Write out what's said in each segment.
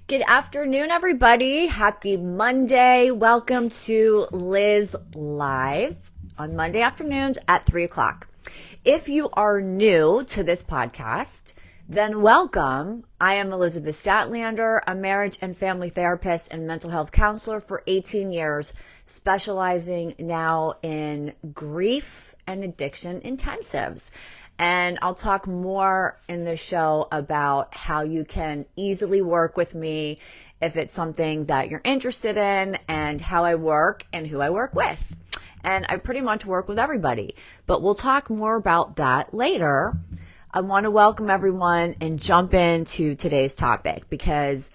Good afternoon, everybody. Happy Monday. Welcome to Liz Live on Monday afternoons at 3 o'clock. If you are new to this podcast, then welcome. I am Elizabeth Statlander, a marriage and family therapist and mental health counselor for 18 years, specializing now in grief and addiction intensives. And I'll talk more in the show about how you can easily work with me if it's something that you're interested in, and how I work and who I work with. And I pretty much work with everybody, but we'll talk more about that later. I want to welcome everyone and jump into today's topic, because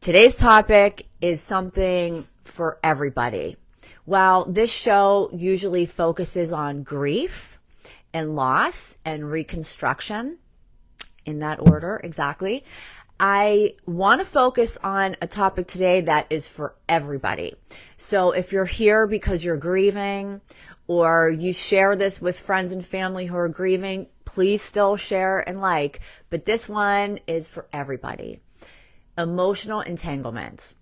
today's topic is something for everybody. While this show usually focuses on grief and loss and reconstruction, in that order exactly, I want to focus on a topic today that is for everybody. So if you're here because you're grieving, or you share this with friends and family who are grieving, please still share and like. But this one is for everybody. Emotional entanglements.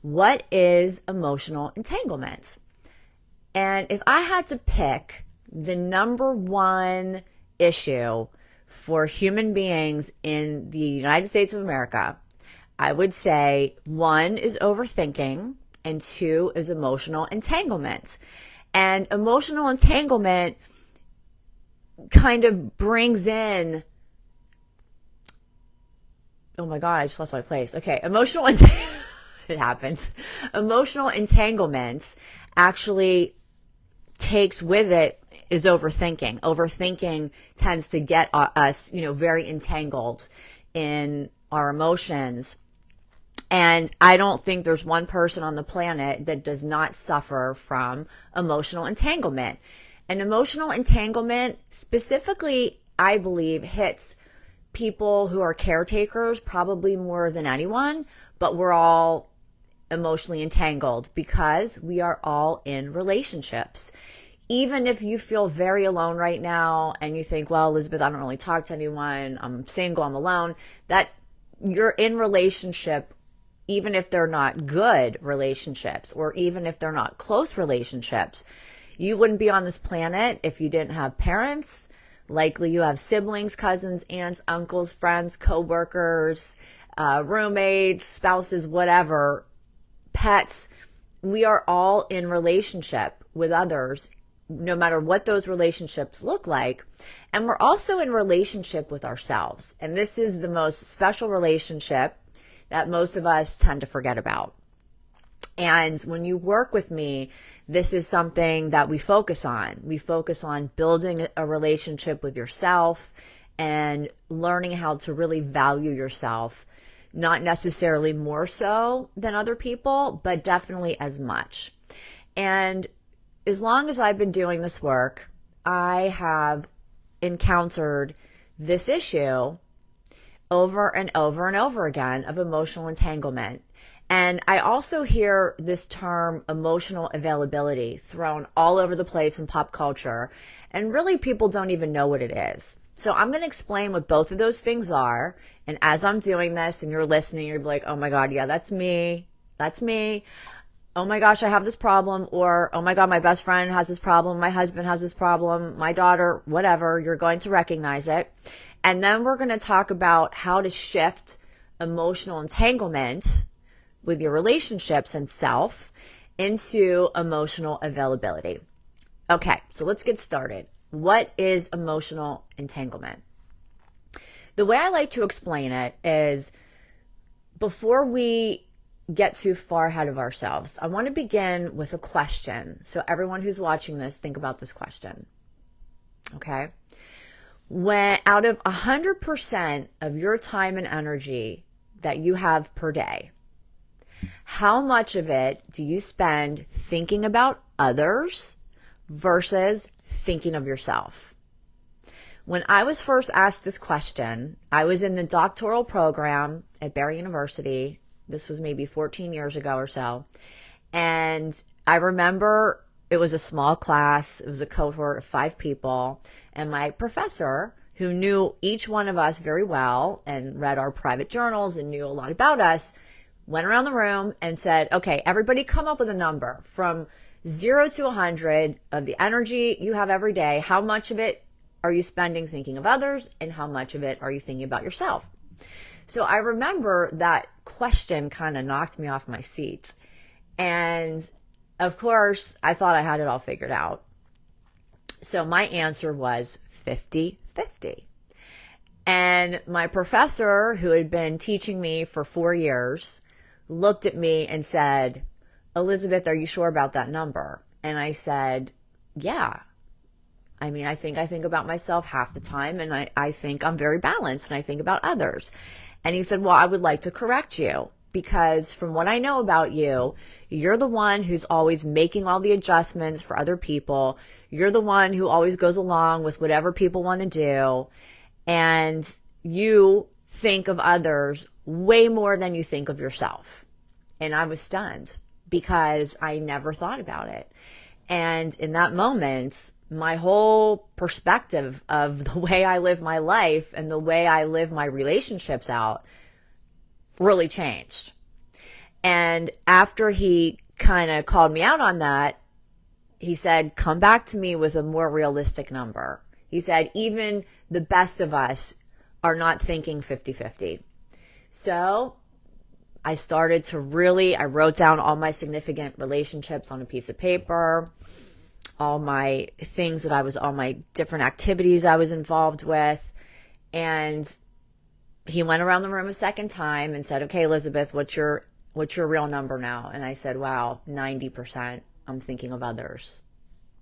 What is emotional entanglements? And if I had to pick the number one issue for human beings in the United States of America, I would say 1 is overthinking and 2 is emotional entanglements. And emotional entanglement kind of brings in, oh my God, I just lost my place. Okay, it happens. Emotional entanglements actually takes with it is overthinking. Overthinking tends to get us, very entangled in our emotions. And I don't think there's one person on the planet that does not suffer from emotional entanglement. And emotional entanglement specifically, I believe, hits people who are caretakers probably more than anyone, but we're all emotionally entangled because we are all in relationships. Even if you feel very alone right now and you think, well, Elizabeth, I don't really talk to anyone, I'm single, I'm alone, that you're in relationship, even if they're not good relationships, or even if they're not close relationships. You wouldn't be on this planet if you didn't have parents. Likely you have siblings, cousins, aunts, uncles, friends, co-workers, roommates, spouses, whatever, pets. We are all in relationship with others, no matter what those relationships look like. And we're also in relationship with ourselves. And this is the most special relationship that most of us tend to forget about. And when you work with me, this is something that we focus on. We focus on building a relationship with yourself and learning how to really value yourself, not necessarily more so than other people, but definitely as much. And as long as I've been doing this work, I have encountered this issue over and over and over again of emotional entanglement. And I also hear this term emotional availability thrown all over the place in pop culture, and really people don't even know what it is. So I'm going to explain what both of those things are. And as I'm doing this and you're listening, you're like, oh my God, yeah, that's me. That's me. Oh my gosh, I have this problem. Or, oh my God, my best friend has this problem. My husband has this problem. My daughter, whatever. You're going to recognize it. And then we're going to talk about how to shift emotional entanglement with your relationships and self into emotional availability. Okay, so let's get started. What is emotional entanglement? The way I like to explain it is, before we get too far ahead of ourselves, I want to begin with a question. So everyone who's watching this, think about this question. Okay? When out of 100% of your time and energy that you have per day, how much of it do you spend thinking about others versus thinking of yourself? When I was first asked this question, I was in the doctoral program at Barry University. This was maybe 14 years ago or so. And I remember it was a small class. It was a cohort of 5 people. And my professor, who knew each one of us very well and read our private journals and knew a lot about us, went around the room and said, okay, everybody come up with a number from 0 to 100 of the energy you have every day. How much of it are you spending thinking of others, and how much of it are you thinking about yourself? So I remember that question kind of knocked me off my seat. And of course, I thought I had it all figured out. So my answer was 50-50. And my professor, who had been teaching me for 4 years, looked at me and said, Elizabeth, are you sure about that number? And I said, yeah. I mean, I think about myself half the time, and I think I'm very balanced, and I think about others. And he said, well, I would like to correct you, because from what I know about you, you're the one who's always making all the adjustments for other people. You're the one who always goes along with whatever people want to do. And you think of others way more than you think of yourself. And I was stunned because I never thought about it. And in that moment, my whole perspective of the way I live my life and the way I live my relationships out really changed. And after he kind of called me out on that, he said, come back to me with a more realistic number. He said, even the best of us are not thinking 50-50. So I started to I wrote down all my significant relationships on a piece of paper, all my things all my different activities I was involved with. And he went around the room a second time and said, okay, Elizabeth, what's your real number now? And I said, wow, 90% I'm thinking of others,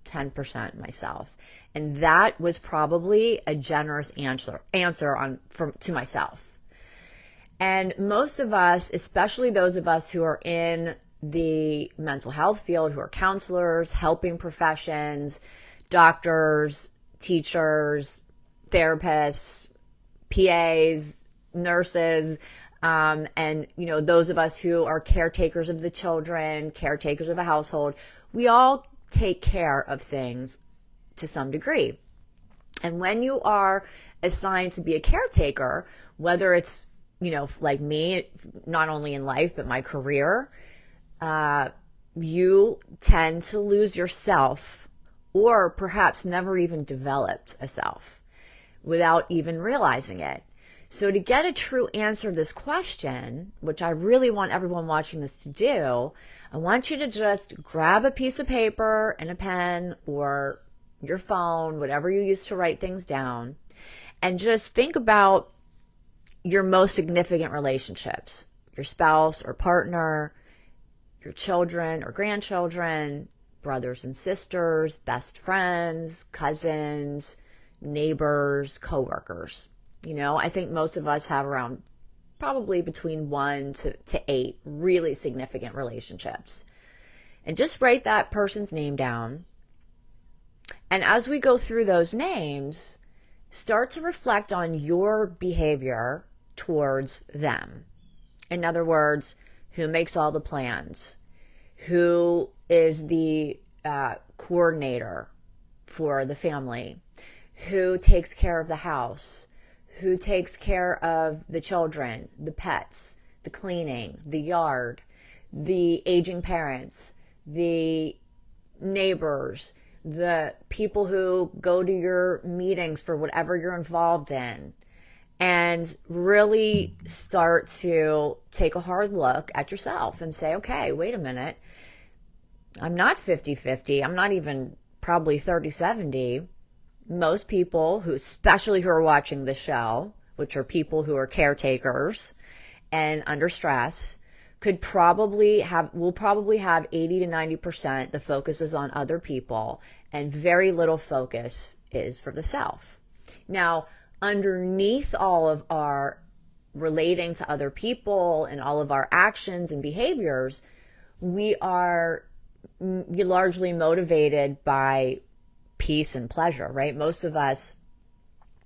10% myself. And that was probably a generous answer to myself. And most of us, especially those of us who are in the mental health field, who are counselors, helping professions, doctors, teachers, therapists, PAs, nurses, and those of us who are caretakers of the children, caretakers of a household, we all take care of things to some degree. And when you are assigned to be a caretaker, whether it's, like me, not only in life, but my career, you tend to lose yourself, or perhaps never even developed a self without even realizing it. So to get a true answer to this question, which I really want everyone watching this to do, I want you to just grab a piece of paper and a pen, or your phone, whatever you use to write things down, and just think about your most significant relationships, your spouse or partner, your children or grandchildren, brothers and sisters, best friends, cousins, neighbors, coworkers. I think most of us have around probably between 1 to 8 really significant relationships. And just write that person's name down. And as we go through those names, start to reflect on your behavior towards them. In other words, who makes all the plans? Who is the coordinator for the family? Who takes care of the house? Who takes care of the children, the pets, the cleaning, the yard, the aging parents, the neighbors, the people who go to your meetings for whatever you're involved in? And really start to take a hard look at yourself and say, okay, wait a minute. I'm not 50-50. I'm not even probably 30-70. Most people especially who are watching the show, which are people who are caretakers and under stress, will probably have 80 to 90%. The focus is on other people, and very little focus is for the self. Now, underneath all of our relating to other people and all of our actions and behaviors, we are largely motivated by peace and pleasure, right? Most of us,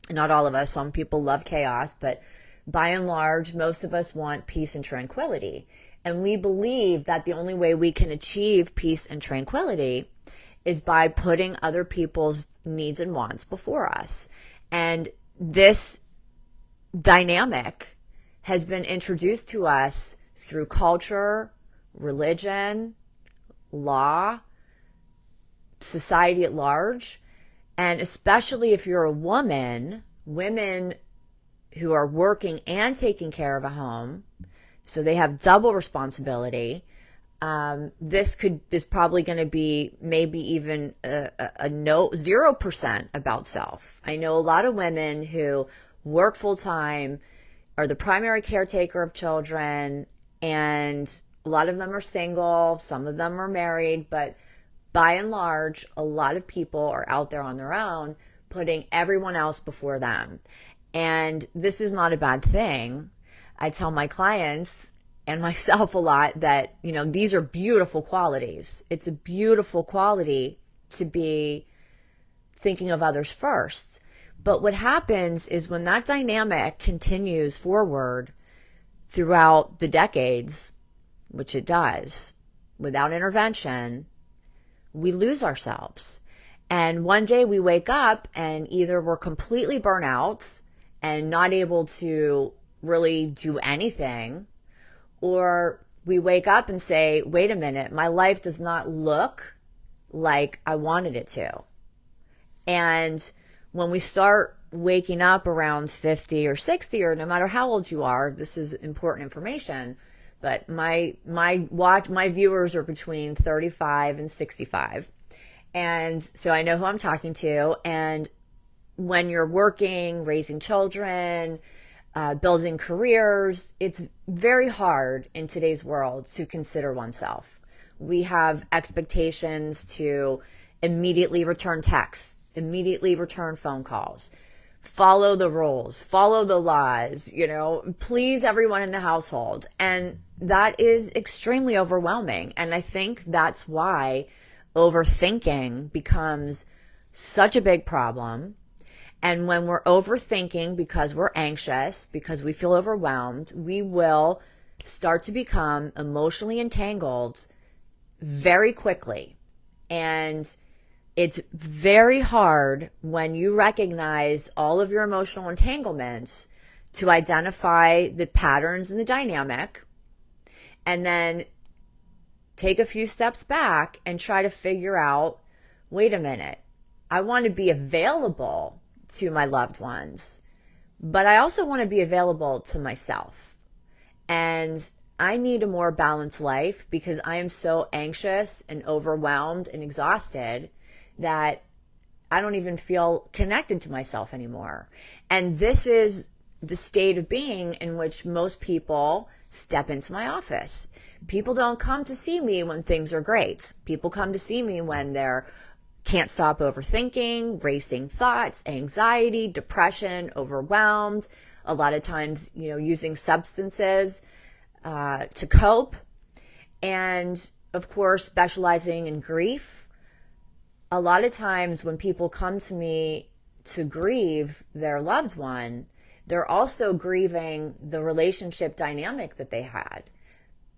not all of us, some people love chaos, but by and large, most of us want peace and tranquility. And we believe that the only way we can achieve peace and tranquility is by putting other people's needs and wants before us. And this dynamic has been introduced to us through culture, religion, law, society at large. And especially if you're a woman, women who are working and taking care of a home, so they have double responsibility. This is probably going to be maybe even a no 0% about self. I know a lot of women who work full time, are the primary caretaker of children, and a lot of them are single, some of them are married, but by and large, a lot of people are out there on their own, putting everyone else before them. And this is not a bad thing. I tell my clients and myself a lot that, these are beautiful qualities. It's a beautiful quality to be thinking of others first. But what happens is when that dynamic continues forward throughout the decades, which it does, without intervention, we lose ourselves. And one day we wake up and either we're completely burnt out and not able to really do anything, or we wake up and say, wait a minute, my life does not look like I wanted it to. And when we start waking up around 50 or 60, or no matter how old you are, this is important information, but my viewers are between 35 and 65. And so I know who I'm talking to. And when you're working, raising children, building careers, it's very hard in today's world to consider oneself. We have expectations to immediately return texts, immediately return phone calls, follow the rules, follow the laws, please everyone in the household. And that is extremely overwhelming. And I think that's why overthinking becomes such a big problem. And when we're overthinking because we're anxious, because we feel overwhelmed, we will start to become emotionally entangled very quickly. And it's very hard when you recognize all of your emotional entanglements to identify the patterns in the dynamic and then take a few steps back and try to figure out, wait a minute, I want to be available to my loved ones, but I also want to be available to myself. And I need a more balanced life because I am so anxious and overwhelmed and exhausted that I don't even feel connected to myself anymore. And this is the state of being in which most people step into my office. People don't come to see me when things are great. People come to see me when they're can't stop overthinking, racing thoughts, anxiety, depression, overwhelmed, a lot of times, using substances to cope. And of course, specializing in grief. A lot of times when people come to me to grieve their loved one, they're also grieving the relationship dynamic that they had,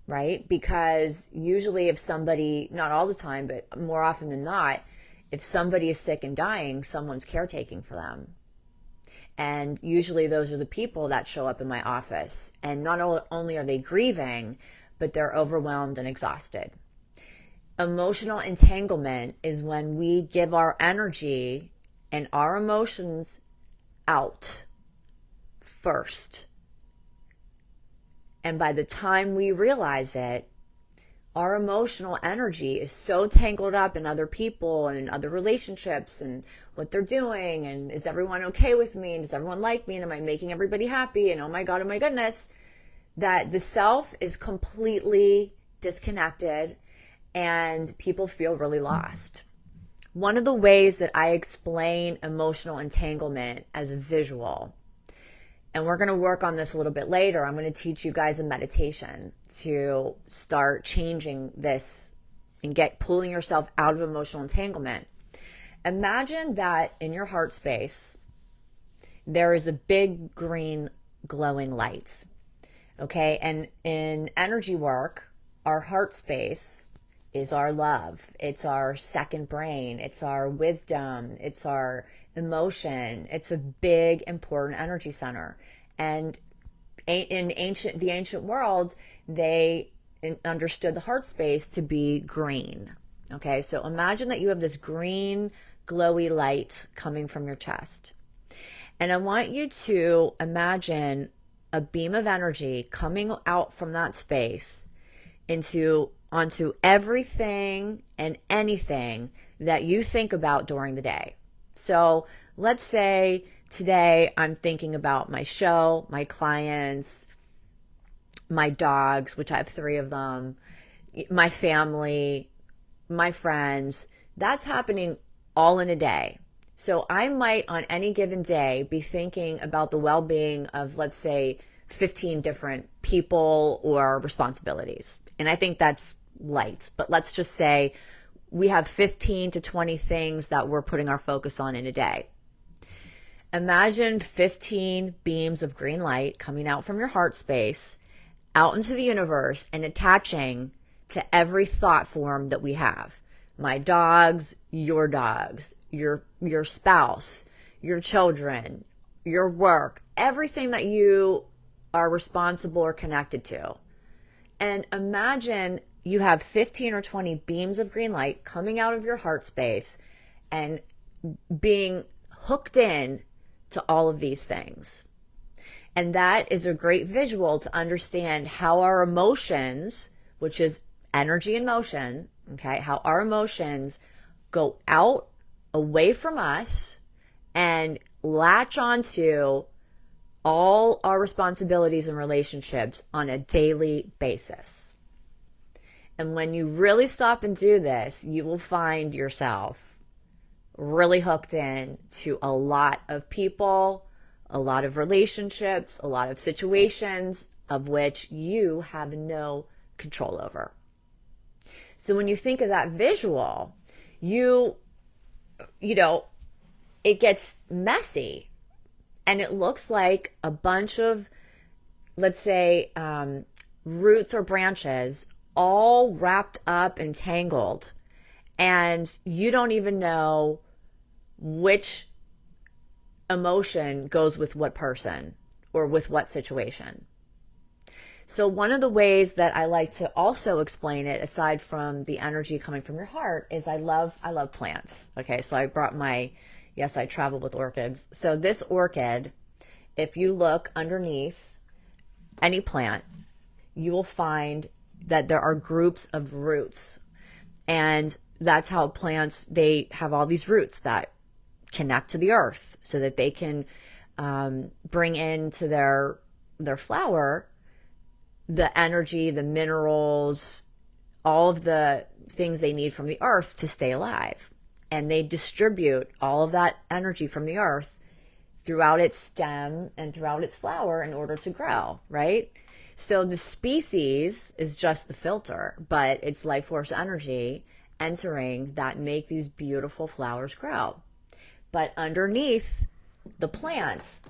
right? Because usually if somebody, not all the time, but more often than not, if somebody is sick and dying, someone's caretaking for them. And usually those are the people that show up in my office. And not only are they grieving, but they're overwhelmed and exhausted. Emotional entanglement is when we give our energy and our emotions out first. And by the time we realize it, our emotional energy is so tangled up in other people and in other relationships and what they're doing, and is everyone okay with me, and does everyone like me, and am I making everybody happy, and oh my God, oh my goodness, that the self is completely disconnected and people feel really lost. One of the ways that I explain emotional entanglement as a visual, and we're going to work on this a little bit later, I'm going to teach you guys a meditation to start changing this and pulling yourself out of emotional entanglement. Imagine that in your heart space, there is a big green glowing light. Okay. And in energy work, our heart space is our love. It's our second brain. It's our wisdom. It's our emotion. It's a big, important energy center. And In the ancient world, they understood the heart space to be green. Okay, so imagine that you have this green, glowy light coming from your chest. And I want you to imagine a beam of energy coming out from that space onto everything and anything that you think about during the day. So let's say today I'm thinking about my show, my clients, my dogs, which I have 3 of them, my family, my friends. That's happening all in a day. So I might on any given day be thinking about the well-being of, let's say, 15 different people or responsibilities. And I think that's light, but let's just say we have 15 to 20 things that we're putting our focus on in a day. Imagine 15 beams of green light coming out from your heart space out into the universe and attaching to every thought form that we have. My dogs, your spouse, your children, your work, everything that you are responsible or connected to. And imagine you have 15 or 20 beams of green light coming out of your heart space and being hooked in to all of these things. And that is a great visual to understand how our emotions, which is energy and motion, okay, how our emotions go out away from us and latch onto all our responsibilities and relationships on a daily basis. And when you really stop and do this, you will find yourself really hooked in to a lot of people, a lot of relationships, a lot of situations of which you have no control over. So when you think of that visual, you know, it gets messy and it looks like a bunch of, let's say, roots or branches all wrapped up and tangled, and you don't even know which emotion goes with what person or with what situation. So one of the ways that I like to also explain it, aside from the energy coming from your heart, is I love plants. Okay, so I brought I travel with orchids. So this orchid, if you look underneath any plant, you will find that there are groups of roots. And that's how plants, they have all these roots that connect to the earth so that they can bring into their flower the energy, the minerals, all of the things they need from the earth to stay alive. And they distribute all of that energy from the earth throughout its stem and throughout its flower in order to grow, right? So the species is just the filter, but it's life force energy entering that make these beautiful flowers grow. But underneath the plants,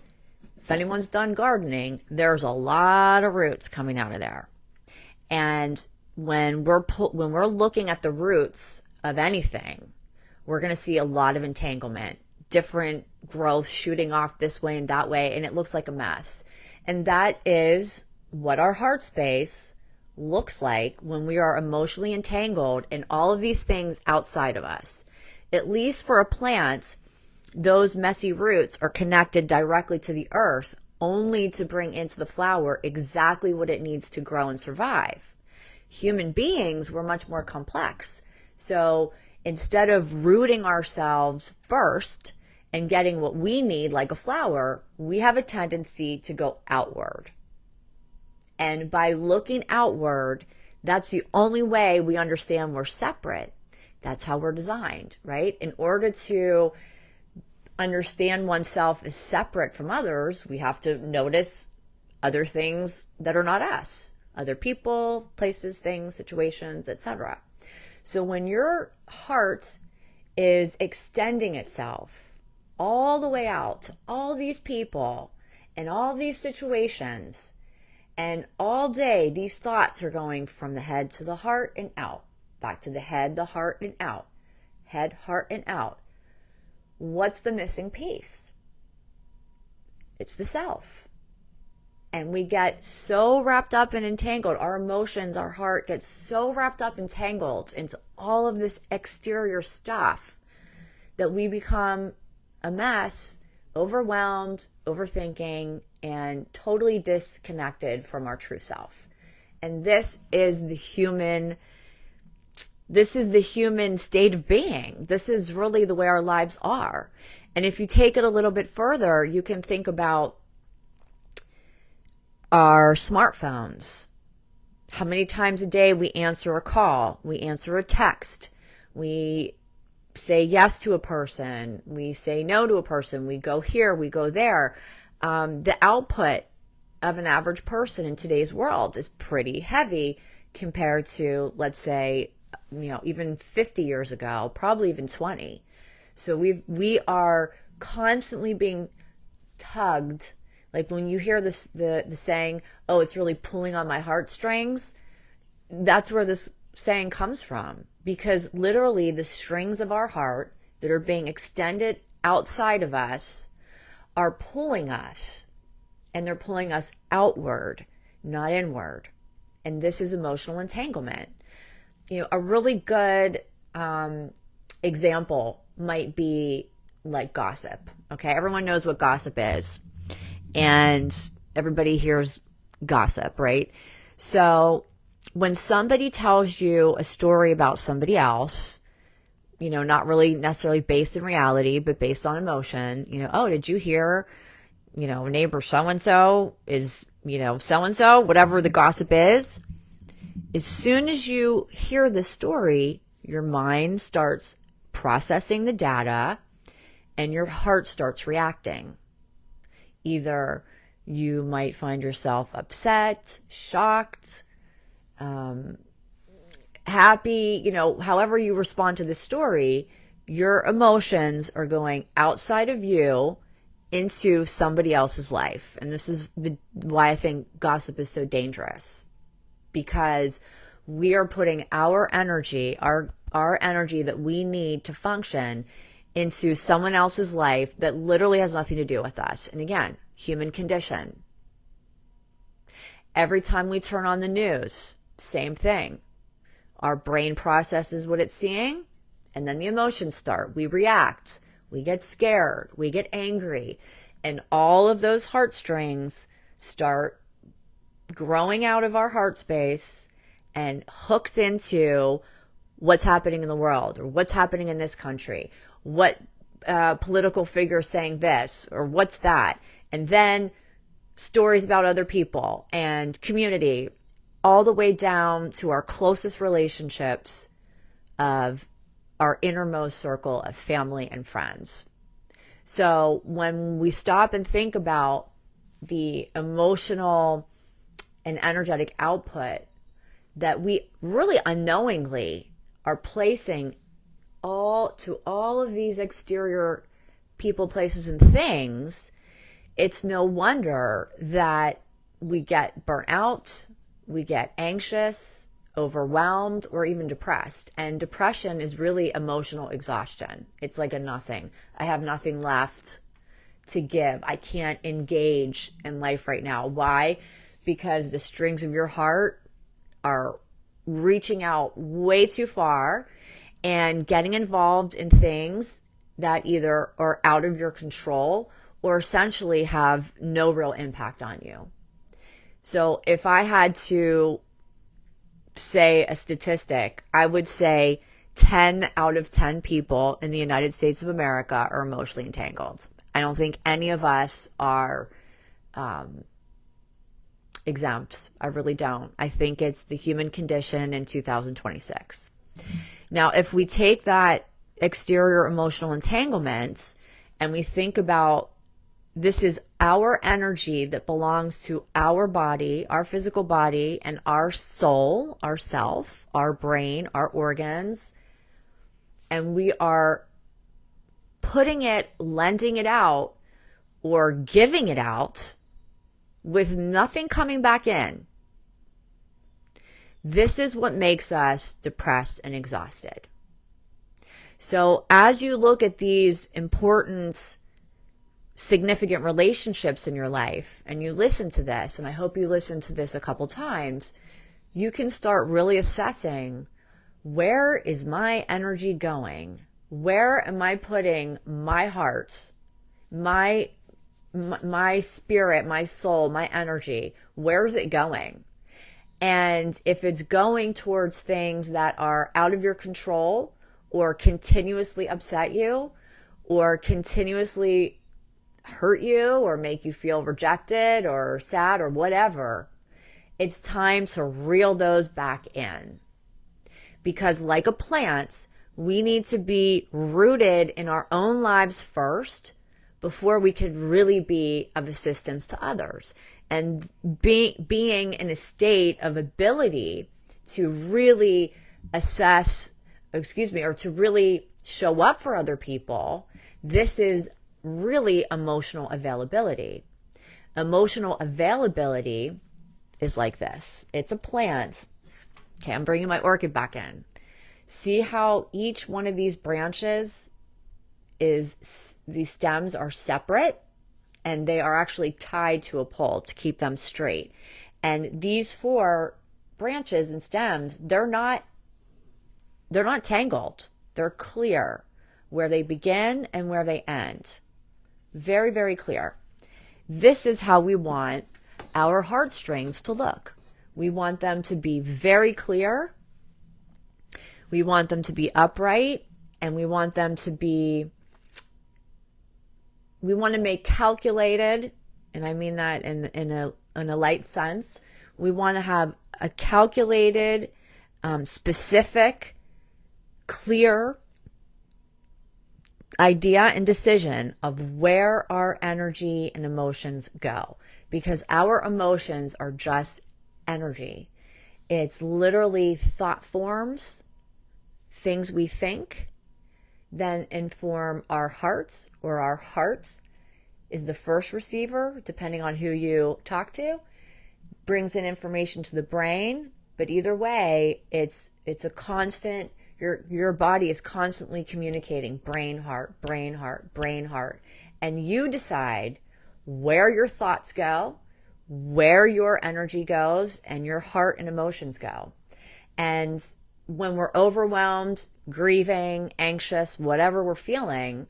if anyone's done gardening, there's a lot of roots coming out of there. And when we're looking at the roots of anything, we're going to see a lot of entanglement, different growth shooting off this way and that way, and it looks like a mess. And that is what our heart space looks like when we are emotionally entangled in all of these things outside of us. At least for a plant, those messy roots are connected directly to the earth only to bring into the flower exactly what it needs to grow and survive. Human beings were much more complex. So instead of rooting ourselves first and getting what we need like a flower, we have a tendency to go outward. And by looking outward, that's the only way we understand we're separate. That's how we're designed, right? In order to understand oneself as separate from others, we have to notice other things that are not us, other people, places, things, situations, etc. So when your heart is extending itself all the way out to all these people and all these situations, and all day these thoughts are going from the head to the heart and out, back to the head, the heart, and out, head, heart, and out. What's the missing piece? It's the self. And we get so wrapped up and entangled. Our emotions, our heart gets so wrapped up and tangled into all of this exterior stuff that we become a mess, overwhelmed, overthinking, and totally disconnected from our true self. And this is the human state of being. This is really the way our lives are. And if you take it a little bit further, you can think about our smartphones. How many times a day we answer a call, we answer a text, we say yes to a person, we say no to a person, we go here, we go there. The output of an average person in today's world is pretty heavy compared to, let's say, even 50 years ago, probably even 20. So we are constantly being tugged. Like when you hear this, the saying, oh, it's really pulling on my heartstrings, that's where this saying comes from. Because literally the strings of our heart that are being extended outside of us are pulling us, and they're pulling us outward, not inward. And this is emotional entanglement. A really good example might be like gossip. Okay, everyone knows what gossip is. And everybody hears gossip, right? So when somebody tells you a story about somebody else, not really necessarily based in reality, but based on emotion, oh, did you hear, neighbor so-and-so is, so-and-so, whatever the gossip is. As soon as you hear the story, your mind starts processing the data and your heart starts reacting. Either you might find yourself upset, shocked, happy, however you respond to the story, your emotions are going outside of you into somebody else's life. And this is why I think gossip is so dangerous, because we are putting our energy, our energy that we need to function, into someone else's life that literally has nothing to do with us. And again, human condition. Every time we turn on the news, same thing. Our brain processes what it's seeing, and then the emotions start. We react. We get scared. We get angry. And all of those heartstrings start growing out of our heart space and hooked into what's happening in the world, or what's happening in this country, what political figure saying this, or what's that. And then stories about other people and community, all the way down to our closest relationships of our innermost circle of family and friends. So when we stop and think about the emotional and energetic output that we really unknowingly are placing all of these exterior people, places, and things, it's no wonder that we get burnt out, we get anxious, overwhelmed, or even depressed. And depression is really emotional exhaustion. It's like a nothing. I have nothing left to give. I can't engage in life right now. Why? Because the strings of your heart are reaching out way too far and getting involved in things that either are out of your control or essentially have no real impact on you. So if I had to say a statistic, I would say 10 out of 10 people in the United States of America are emotionally entangled. I don't think any of us are exempt. I really don't. I think it's the human condition in 2026. Now, if we take that exterior emotional entanglements and we think about this is our energy that belongs to our body, our physical body, and our soul, our self, our brain, our organs, and we are putting it, lending it out, or giving it out with nothing coming back in. This is what makes us depressed and exhausted. So as you look at these important significant relationships in your life, and you listen to this, and I hope you listen to this a couple times, you can start really assessing, where is my energy going? Where am I putting my heart, my spirit, my soul, my energy? Where is it going? And if it's going towards things that are out of your control, or continuously upset you, or continuously hurt you, or make you feel rejected or sad or whatever, it's time to reel those back in. Because like a plant, we need to be rooted in our own lives first before we could really be of assistance to others. And being in a state of ability to really or to really show up for other people, this is really emotional availability. Emotional availability is like this. It's a plant. Okay, I'm bringing my orchid back in. See how each one of these branches these stems are separate, and they are actually tied to a pole to keep them straight. And these 4 branches and stems, they're not tangled. They're clear where they begin and where they end. Very, very clear. This is how we want our heartstrings to look. We want them to be very clear. We want them to be upright, and we want to make calculated, and I mean that in a light sense. We want to have a calculated, specific, clear idea and decision of where our energy and emotions go, because our emotions are just energy. It's literally thought forms, things we think, then inform our hearts, or our hearts is the first receiver, depending on who you talk to, brings in information to the brain. But either way, it's a constant, your body is constantly communicating brain, heart, brain, heart, brain, heart. And you decide where your thoughts go, where your energy goes, and your heart and emotions go. And when we're overwhelmed, grieving, anxious, whatever we're feeling,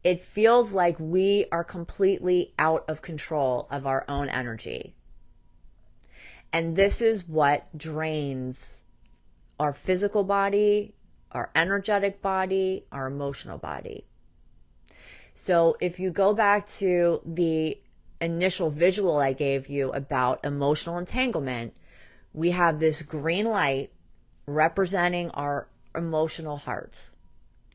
it feels like we are completely out of control of our own energy. And this is what drains our physical body, our energetic body, our emotional body. So if you go back to the initial visual I gave you about emotional entanglement, we have this green light representing our emotional hearts,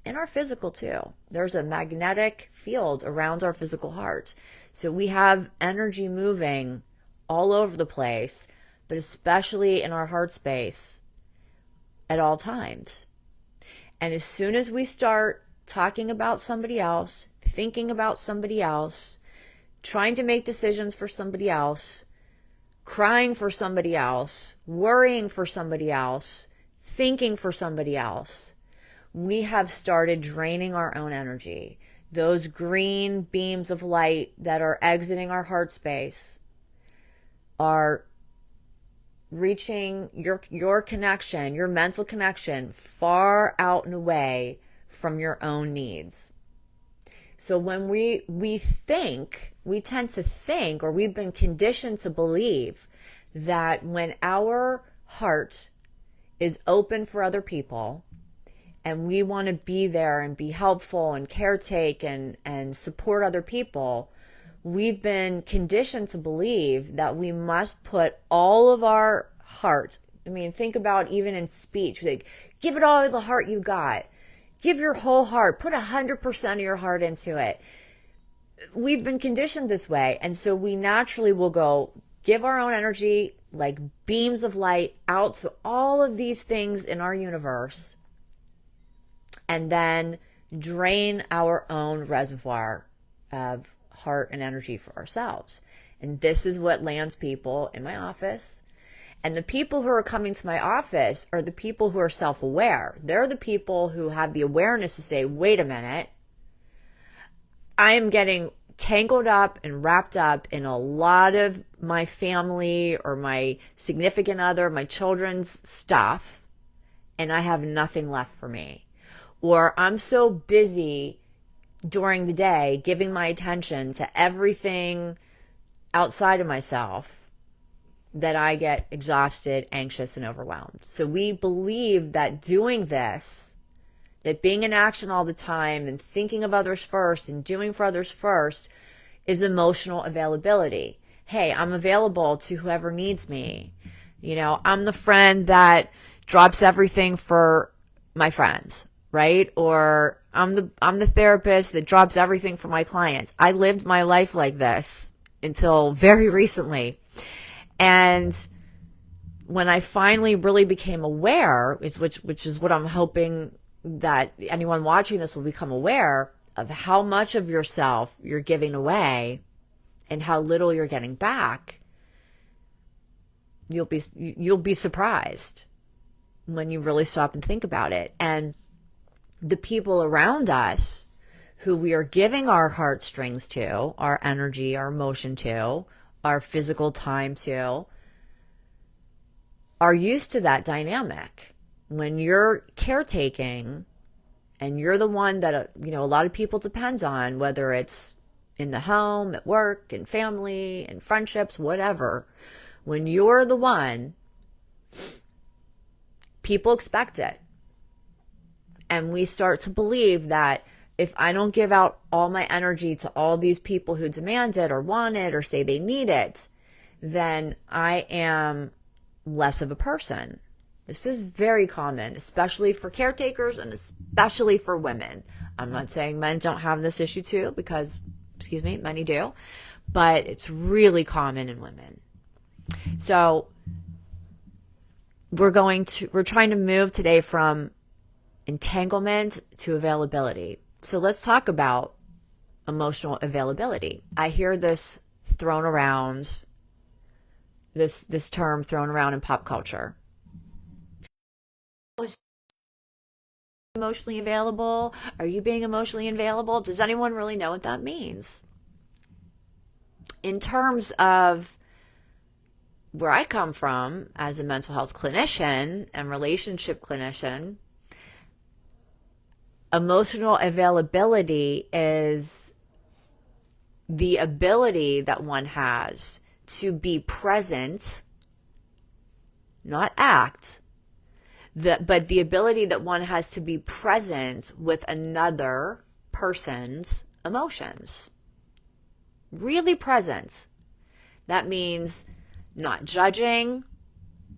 and our physical too. There's a magnetic field around our physical heart. So we have energy moving all over the place, but especially in our heart space at all times. And as soon as we start talking about somebody else, thinking about somebody else, trying to make decisions for somebody else, crying for somebody else, worrying for somebody else, thinking for somebody else, we have started draining our own energy. Those green beams of light that are exiting our heart space are reaching your connection, your mental connection, far out and away from your own needs. So when we think, we tend to think, or we've been conditioned to believe, that when our heart is open for other people, and we want to be there and be helpful and caretake and support other people, we've been conditioned to believe that we must put all of our heart. I mean, think about even in speech, like, give it all the heart you got. Give your whole heart. Put 100% of your heart into it. We've been conditioned this way. And so we naturally will go give our own energy like beams of light out to all of these things in our universe, and then drain our own reservoir of heart and energy for ourselves. And this is what lands people in my office. And the people who are coming to my office are the people who are self-aware. They're the people who have the awareness to say, wait a minute, I am getting tangled up and wrapped up in a lot of my family or my significant other, my children's stuff, and I have nothing left for me. Or I'm so busy during the day giving my attention to everything outside of myself that I get exhausted, anxious, and overwhelmed. So we believe that doing this, that being in action all the time and thinking of others first and doing for others first is emotional availability. Hey, I'm available to whoever needs me. You know, I'm the friend that drops everything for my friends, right? Or I'm the therapist that drops everything for my clients. I lived my life like this until very recently. And when I finally really became aware, which is what I'm hoping that anyone watching this will become aware of, how much of yourself you're giving away and how little you're getting back, you'll be surprised when you really stop and think about it. And the people around us who we are giving our heartstrings to, our energy, our emotion to, our physical time to, are used to that dynamic. When you're caretaking and you're the one that, you know, a lot of people depends on, whether it's in the home, at work, in family, in friendships, whatever, when you're the one, people expect it. And we start to believe that if I don't give out all my energy to all these people who demand it or want it or say they need it, then I am less of a person. This is very common, especially for caretakers and especially for women. I'm not saying men don't have this issue too, because, many do, but it's really common in women. So we're trying to move today from entanglement to availability. So let's talk about emotional availability. I hear this thrown around, this term thrown around in pop culture. Emotionally available? Are you being emotionally available? Does anyone really know what that means? In terms of where I come from as a mental health clinician and relationship clinician, emotional availability is the ability that one has to be present, not act, but the ability that one has to be present with another person's emotions. Really present. That means not judging,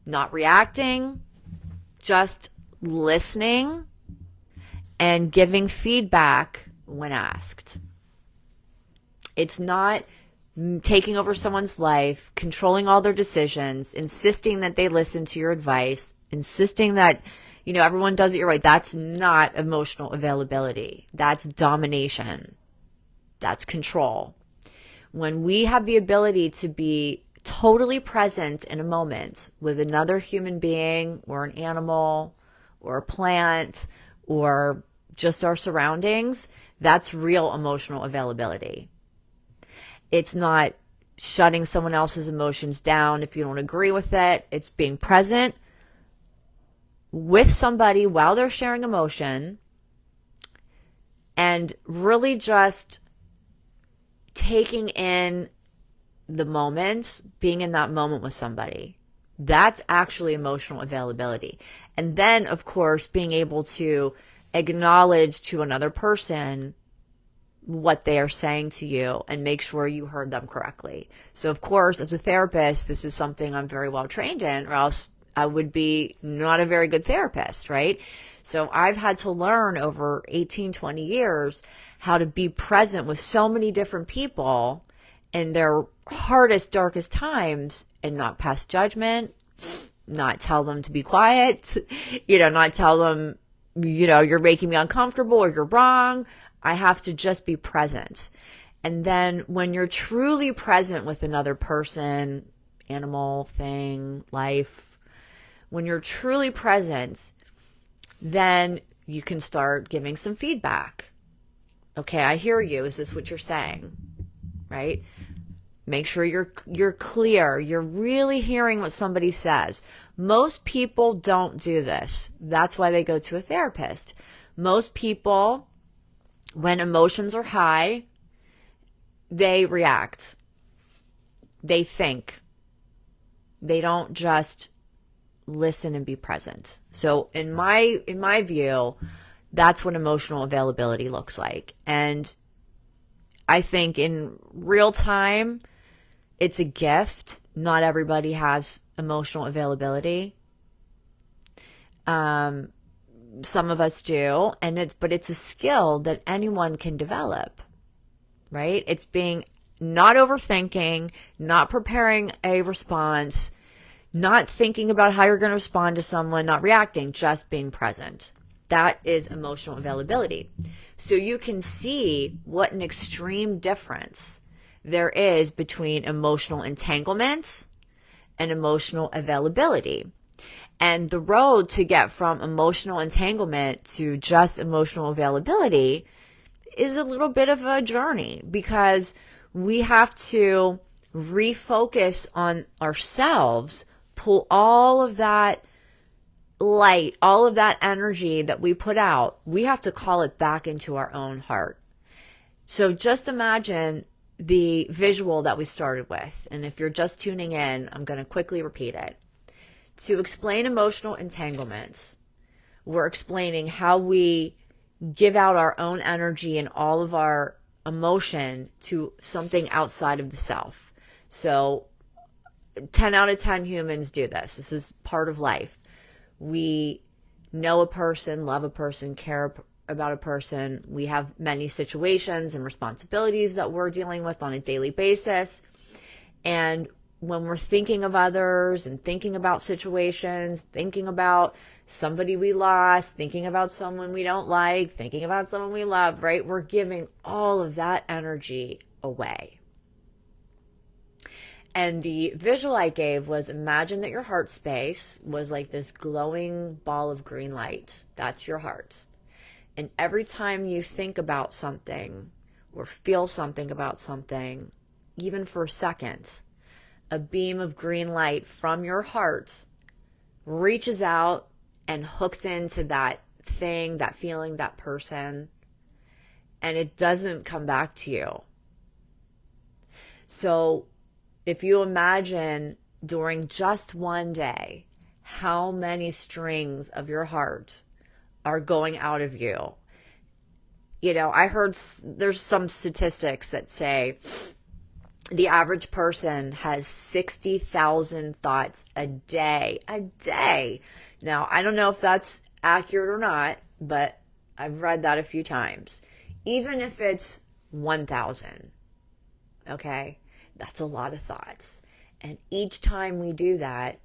not reacting, just listening and giving feedback when asked. It's not taking over someone's life, controlling all their decisions, insisting that they listen to your advice, insisting that, you know, everyone does it your way. That's not emotional availability. That's domination. That's control. When we have the ability to be totally present in a moment with another human being or an animal or a plant or just our surroundings, that's real emotional availability. It's not shutting someone else's emotions down if you don't agree with it. It's being present with somebody while they're sharing emotion and really just taking in the moment, being in that moment with somebody. That's actually emotional availability. And then, of course, being able to acknowledge to another person what they are saying to you and make sure you heard them correctly. So, of course, as a therapist, this is something I'm very well trained in, or else I would be not a very good therapist, right? So I've had to learn over 18, 20 years how to be present with so many different people in their hardest, darkest times and not pass judgment, not tell them to be quiet, not tell them, you're making me uncomfortable or you're wrong. I have to just be present. And then when you're truly present with another person, animal, thing, life, when you're truly present, then you can start giving some feedback. Okay, I hear you. Is this what you're saying? right? Make sure you're clear. You're really hearing what somebody says. Most people don't do this. That's why they go to a therapist. Most people, when emotions are high, they react. They think. They don't just listen and be present. So in my view, that's what emotional availability looks like. And I think in real time, it's a gift. Not everybody has emotional availability. Some of us do, but it's a skill that anyone can develop, right? It's being not overthinking, not preparing a response, not thinking about how you're going to respond to someone, not reacting, just being present. That is emotional availability. So you can see what an extreme difference there is between emotional entanglements and emotional availability. And the road to get from emotional entanglement to just emotional availability is a little bit of a journey, because we have to refocus on ourselves, pull all of that light, all of that energy that we put out, we have to call it back into our own heart. So just imagine the visual that we started with. And if you're just tuning in, I'm going to quickly repeat it. To explain emotional entanglements, we're explaining how we give out our own energy and all of our emotion to something outside of the self. So 10 out of 10 humans do this. This is part of life. We know a person, love a person, care about a person. We have many situations and responsibilities that we're dealing with on a daily basis. And when we're thinking of others and thinking about situations, thinking about somebody we lost, thinking about someone we don't like, thinking about someone we love, right? We're giving all of that energy away. And the visual I gave was, imagine that your heart space was like this glowing ball of green light. That's your heart. And every time you think about something or feel something about something, even for a second, a beam of green light from your heart reaches out and hooks into that thing, that feeling, that person, and it doesn't come back to you. So if you imagine during just one day how many strings of your heart are going out of you. You know, I heard there's some statistics that say the average person has 60,000 thoughts a day. A day. Now, I don't know if that's accurate or not, but I've read that a few times. Even if it's 1,000, okay, that's a lot of thoughts. And each time we do that,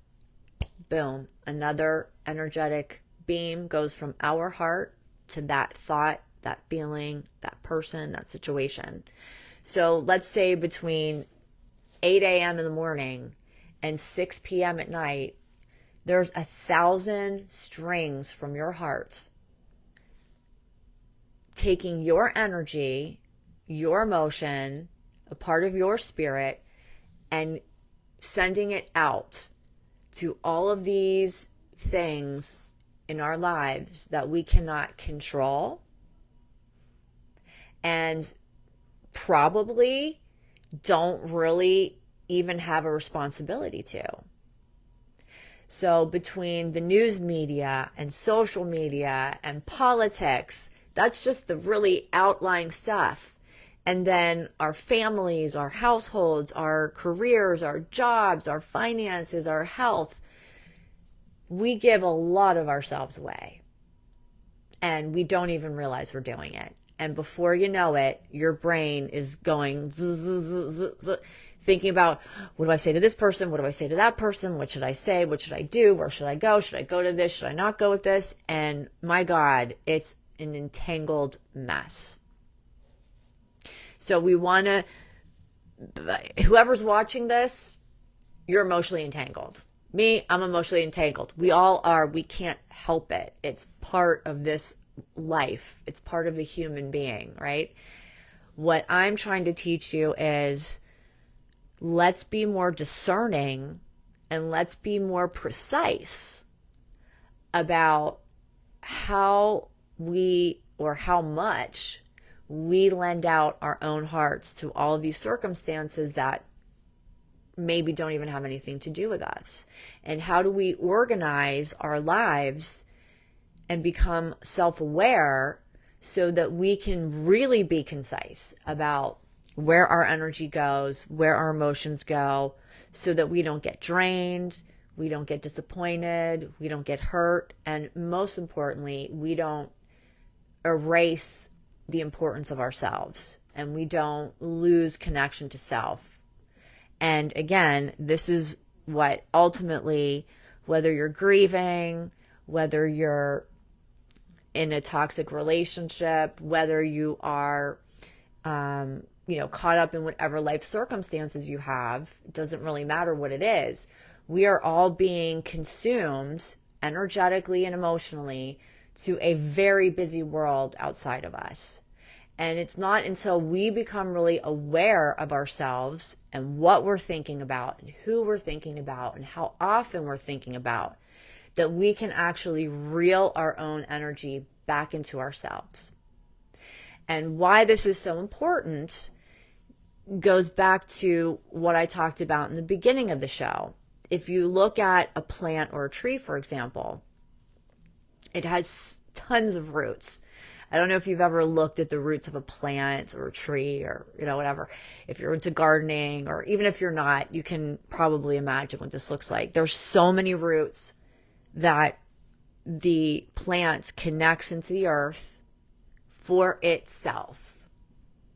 boom, another energetic beam goes from our heart to that thought, that feeling, that person, that situation. So let's say between 8 a.m. in the morning and 6 p.m. at night, there's 1,000 strings from your heart taking your energy, your emotion, a part of your spirit, and sending it out to all of these things in our lives that we cannot control and probably don't really even have a responsibility to. So between the news media and social media and politics, that's just the really outlying stuff. And then our families, our households, our careers, our jobs, our finances, our health, we give a lot of ourselves away. And we don't even realize we're doing it. And before you know it, your brain is going thinking about, what do I say to this person? What do I say to that person? What should I say? What should I do? Where should I go? Should I go to this? Should I not go with this? And my God, it's an entangled mess. So we want to, whoever's watching this, you're emotionally entangled. Me, I'm emotionally entangled. We all are. We can't help it. It's part of this life. It's part of the human being, right? What I'm trying to teach you is, let's be more discerning and let's be more precise about how much we lend out our own hearts to all of these circumstances that maybe don't even have anything to do with us. And how do we organize our lives and become self-aware so that we can really be concise about where our energy goes, where our emotions go, so that we don't get drained, we don't get disappointed, we don't get hurt, and most importantly, we don't erase the importance of ourselves and we don't lose connection to self. And again, this is what ultimately, whether you're grieving, whether you're in a toxic relationship, whether you are, caught up in whatever life circumstances you have, it doesn't really matter what it is. We are all being consumed energetically and emotionally to a very busy world outside of us. And it's not until we become really aware of ourselves and what we're thinking about and who we're thinking about and how often we're thinking about that we can actually reel our own energy back into ourselves. And why this is so important goes back to what I talked about in the beginning of the show. If you look at a plant or a tree, for example, it has tons of roots. I don't know if you've ever looked at the roots of a plant or a tree or, whatever. If you're into gardening, or even if you're not, you can probably imagine what this looks like. There's so many roots that the plant connects into the earth for itself,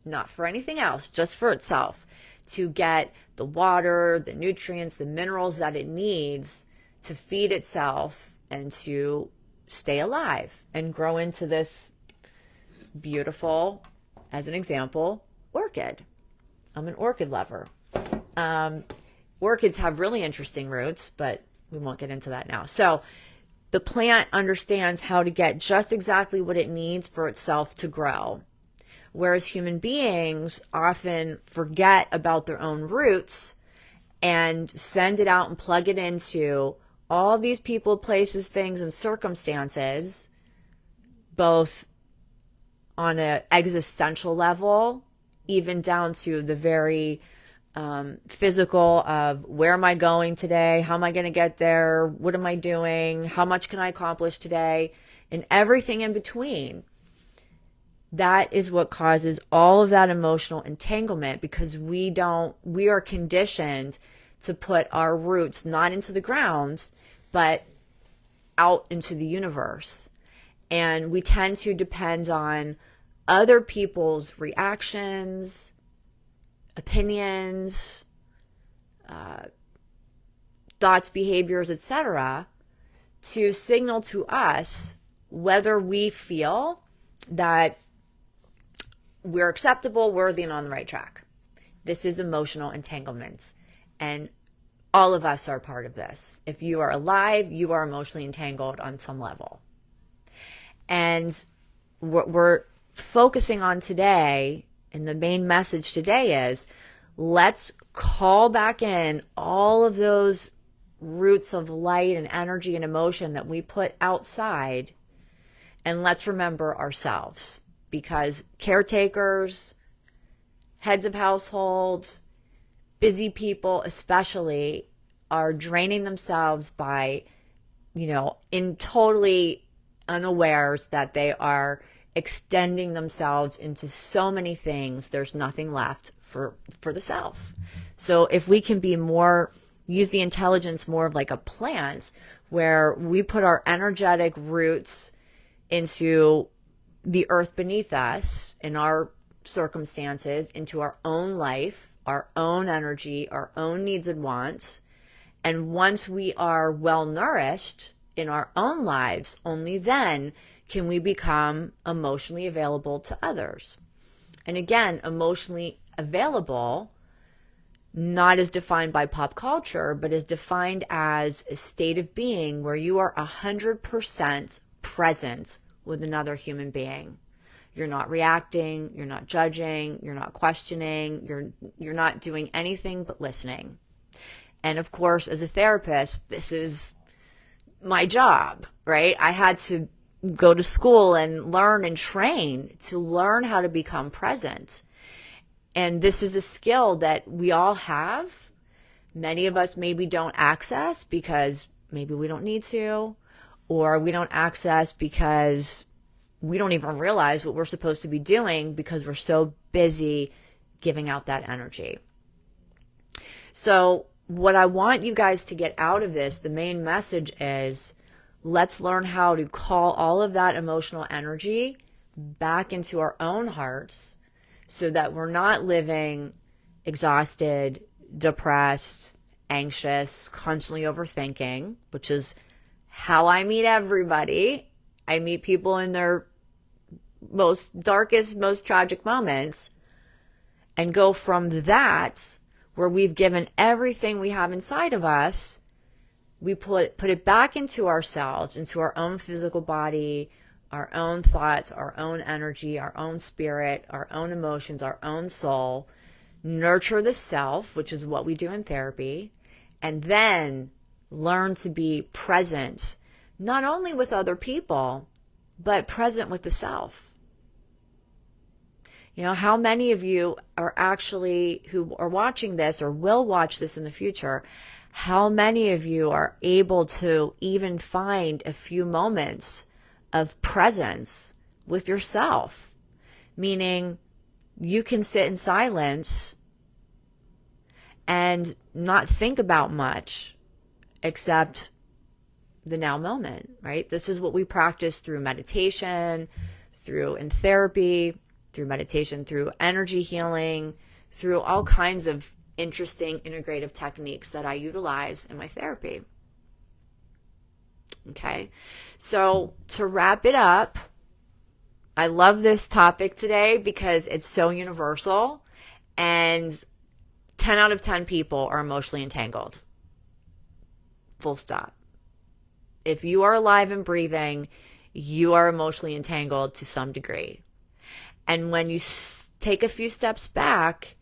not for anything else, just for itself, to get the water, the nutrients, the minerals that it needs to feed itself and to stay alive and grow into this beautiful, as an example, orchid. I'm an orchid lover. Orchids have really interesting roots, but we won't get into that now. So the plant understands how to get just exactly what it needs for itself to grow. Whereas human beings often forget about their own roots and send it out and plug it into all these people, places, things, and circumstances, both on an existential level, even down to the very physical of where am I going today? How am I going to get there? What am I doing? How much can I accomplish today? And everything in between. That is what causes all of that emotional entanglement, because we are conditioned to put our roots not into the ground, but out into the universe. And we tend to depend on other people's reactions, opinions, thoughts, behaviors, etc., to signal to us whether we feel that we're acceptable, worthy, and on the right track. This is emotional entanglement. And all of us are part of this. If you are alive, you are emotionally entangled on some level. And what we're focusing on today, and the main message today is, let's call back in all of those roots of light and energy and emotion that we put outside, and let's remember ourselves. Because caretakers, heads of households, busy people especially, are draining themselves by, in totally unawares that they are extending themselves into so many things. There's nothing left for the self. So if we can use the intelligence more of like a plant, where we put our energetic roots into the earth beneath us, in our circumstances, into our own life, our own energy, our own needs and wants. And once we are well nourished in our own lives, only then can we become emotionally available to others. And again, emotionally available, not as defined by pop culture, but as defined as a state of being where you are 100% present with another human being. You're not reacting, you're not judging, you're not questioning, you're not doing anything but listening. And of course, as a therapist, this is my job, right? I had to go to school and learn and train to learn how to become present. And this is a skill that we all have. Many of us maybe don't access because maybe we don't need to, or we don't access because we don't even realize what we're supposed to be doing because we're so busy giving out that energy. So what I want you guys to get out of this, the main message is, let's learn how to call all of that emotional energy back into our own hearts so that we're not living exhausted, depressed, anxious, constantly overthinking, which is how I meet everybody. I meet people in their most darkest, most tragic moments, and go from that, where we've given everything we have inside of us, we put it back into ourselves, into our own physical body, our own thoughts, our own energy, our own spirit, our own emotions, our own soul, nurture the self, which is what we do in therapy, and then learn to be present, not only with other people, but present with the self. You know, how many of you are actually, who are watching this or will watch this in the future, how many of you are able to even find a few moments of presence with yourself? Meaning you can sit in silence and not think about much except the now moment, right? This is what we practice through meditation, in therapy, through meditation, through energy healing, through all kinds of interesting integrative techniques that I utilize in my therapy. Okay, so to wrap it up, I love this topic today because it's so universal, and 10 out of 10 people are emotionally entangled. Full stop. If you are alive and breathing, you are emotionally entangled to some degree. And when you take a few steps back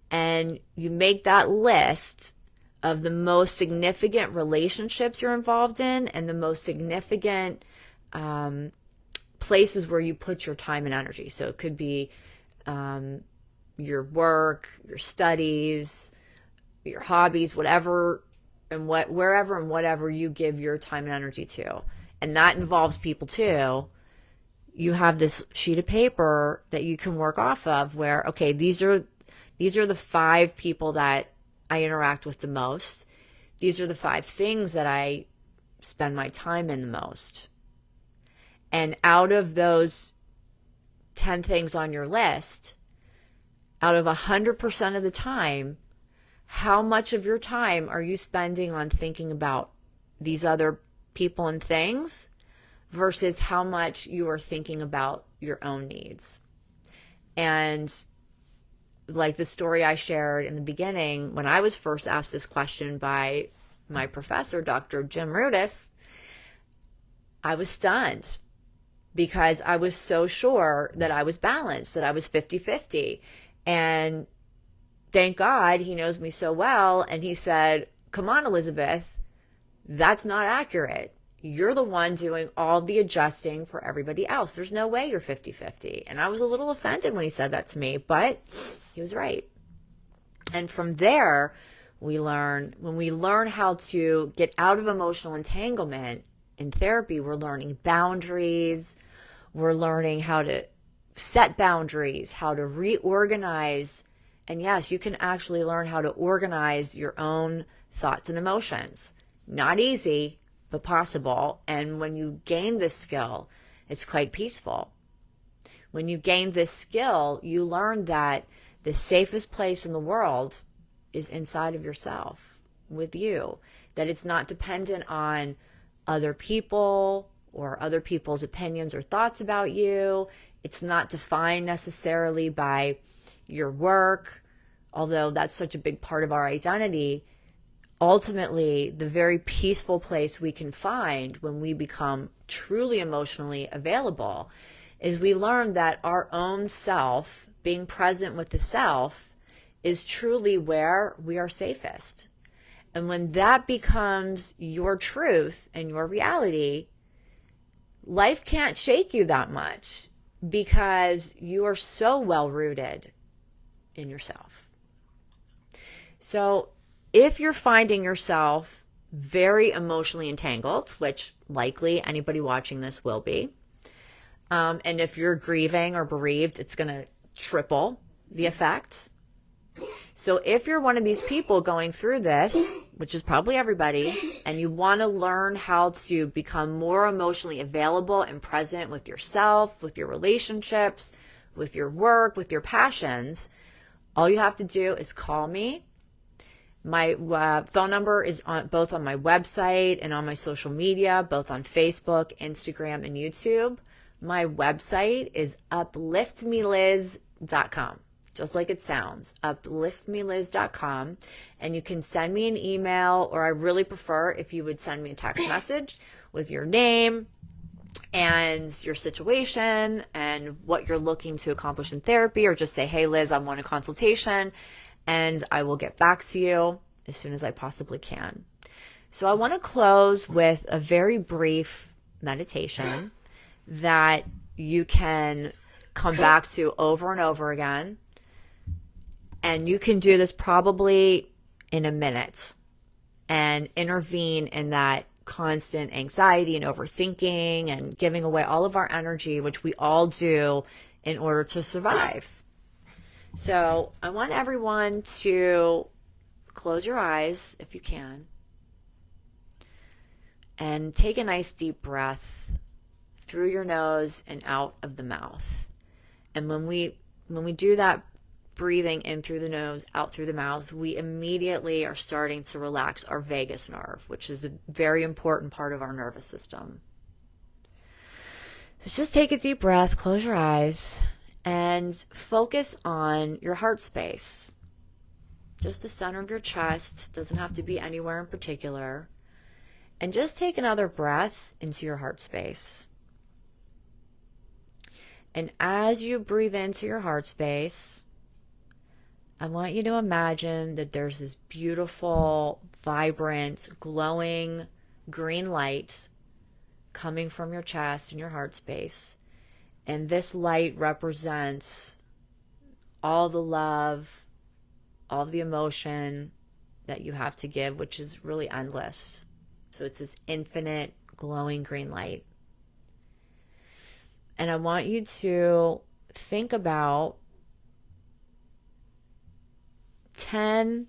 and you make that list of the most significant relationships you're involved in and the most significant places where you put your time and energy. So it could be your work, your studies, your hobbies, wherever and whatever you give your time and energy to. And that involves people too. You have this sheet of paper that you can work off of where, okay, these are the 5 people that I interact with the most. These are the 5 things that I spend my time in the most. And out of those 10 things on your list, out of 100% of the time, how much of your time are you spending on thinking about these other people and things versus how much you are thinking about your own needs? And like the story I shared in the beginning, when I was first asked this question by my professor, Dr. Jim Rudis, I was stunned because I was so sure that I was balanced, that I was 50-50. And thank God he knows me so well. And he said, come on, Elizabeth, that's not accurate. You're the one doing all the adjusting for everybody else. There's no way you're 50-50. And I was a little offended when he said that to me, but he was right. And from there, when we learn how to get out of emotional entanglement in therapy, we're learning boundaries. We're learning how to set boundaries, how to reorganize. And yes, you can actually learn how to organize your own thoughts and emotions. Not easy, but possible. And when you gain this skill, it's quite peaceful. When you gain this skill, you learn that the safest place in the world is inside of yourself, with you. That it's not dependent on other people or other people's opinions or thoughts about you. It's not defined necessarily by your work, although that's such a big part of our identity. Ultimately, the very peaceful place we can find when we become truly emotionally available is we learn that our own self, being present with the self, is truly where we are safest. And when that becomes your truth and your reality, life can't shake you that much because you are so well rooted in yourself. So if you're finding yourself very emotionally entangled, which likely anybody watching this will be, and if you're grieving or bereaved, it's going to triple the effects. So if you're one of these people going through this, which is probably everybody, and you want to learn how to become more emotionally available and present with yourself, with your relationships, with your work, with your passions, all you have to do is call me. My phone number is both on my website and on my social media, both on Facebook, Instagram, and YouTube. My website is upliftmeliz.com. Just like it sounds, upliftmeliz.com. And you can send me an email, or I really prefer if you would send me a text message with your name and your situation and what you're looking to accomplish in therapy, or just say, hey, Liz, I want a consultation, and I will get back to you as soon as I possibly can. So I want to close with a very brief meditation that you can come back to over and over again. And you can do this probably in a minute and intervene in that constant anxiety and overthinking and giving away all of our energy, which we all do in order to survive. So I want everyone to close your eyes if you can and take a nice deep breath through your nose and out of the mouth. And when we do that, breathing in through the nose, out through the mouth, we immediately are starting to relax our vagus nerve, which is a very important part of our nervous system. So just take a deep breath, close your eyes, and focus on your heart space. Just the center of your chest, doesn't have to be anywhere in particular. And just take another breath into your heart space. And as you breathe into your heart space, I want you to imagine that there's this beautiful, vibrant, glowing green light coming from your chest and your heart space. And this light represents all the love, all the emotion that you have to give, which is really endless. So it's this infinite, glowing green light. And I want you to think about 10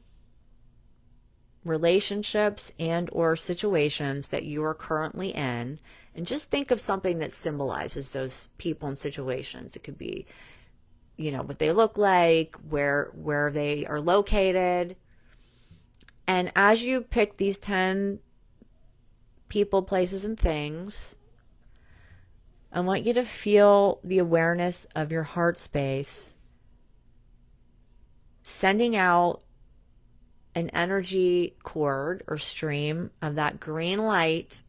relationships and or situations that you are currently in, and just think of something that symbolizes those people and situations. It could be, what they look like, where they are located. And as you pick these 10 people, places, and things, I want you to feel the awareness of your heart space sending out an energy cord or stream of that green light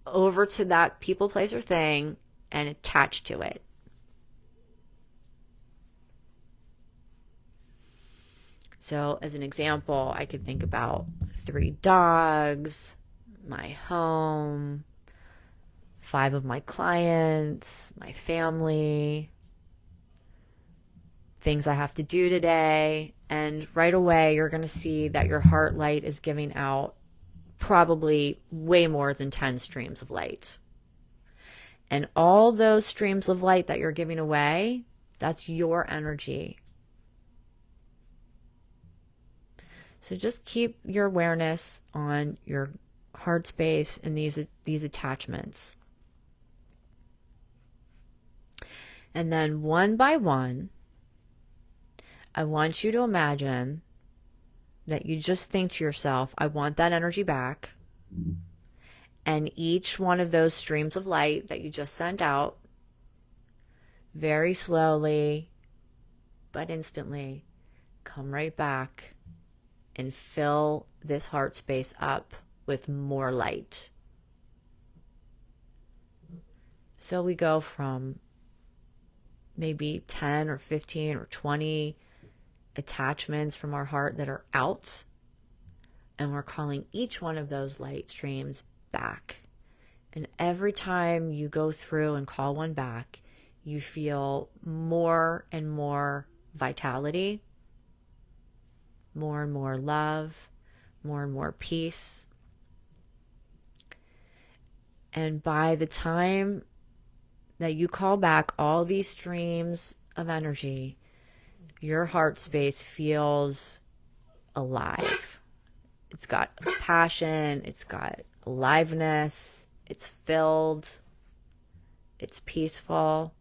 over to that people, place, or thing and attach to it. So as an example, I could think about 3 dogs, my home, 5 of my clients, my family, things I have to do today. And right away, you're going to see that your heart light is giving out probably way more than 10 streams of light. And all those streams of light that you're giving away, that's your energy. So just keep your awareness on your heart space and these attachments. And then one by one, I want you to imagine that you just think to yourself, I want that energy back. And each one of those streams of light that you just sent out, very slowly, but instantly, come right back and fill this heart space up with more light. So we go from maybe 10 or 15 or 20 attachments from our heart that are out, and we're calling each one of those light streams back. And every time you go through and call one back, you feel more and more vitality, more and more love, more and more peace. And by the time that you call back all these streams of energy, your heart space feels alive. It's got passion, it's got aliveness, it's filled, it's peaceful.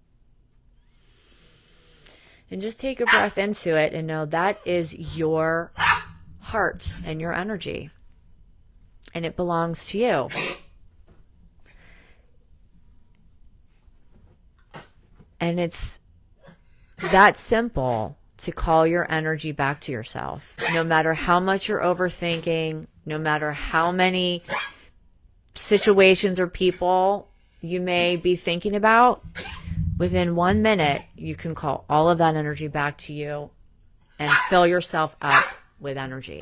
And just take a breath into it and know that is your heart and your energy. And it belongs to you. And it's that simple to call your energy back to yourself. No matter how much you're overthinking, no matter how many situations or people you may be thinking about, within 1 minute, you can call all of that energy back to you and fill yourself up with energy.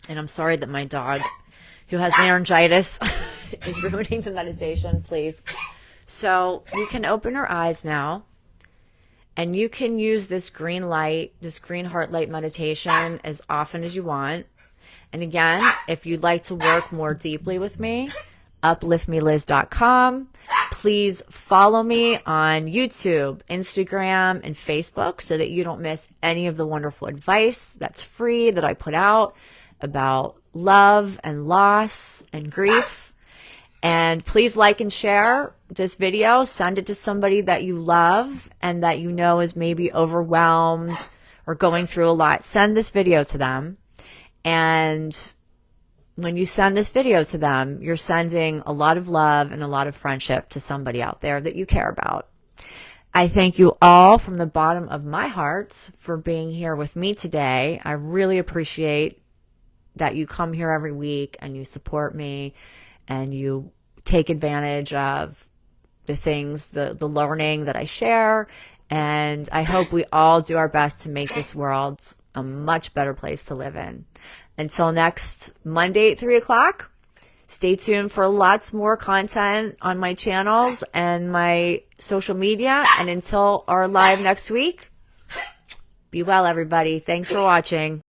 And I'm sorry that my dog, who has laryngitis, is ruining the meditation, please. So you can open your eyes now, and you can use this green light, this green heart light meditation as often as you want. And again, if you'd like to work more deeply with me, upliftmeliz.com. Please follow me on YouTube, Instagram, and Facebook so that you don't miss any of the wonderful advice that's free that I put out about love and loss and grief. And please like and share this video. Send it to somebody that you love and that you know is maybe overwhelmed or going through a lot. Send this video to them. And when you send this video to them, you're sending a lot of love and a lot of friendship to somebody out there that you care about. I thank you all from the bottom of my heart for being here with me today. I really appreciate that you come here every week and you support me and you take advantage of the things, the learning that I share. And I hope we all do our best to make this world a much better place to live in. Until next Monday at 3 o'clock, stay tuned for lots more content on my channels and my social media. And until our live next week, be well, everybody. Thanks for watching.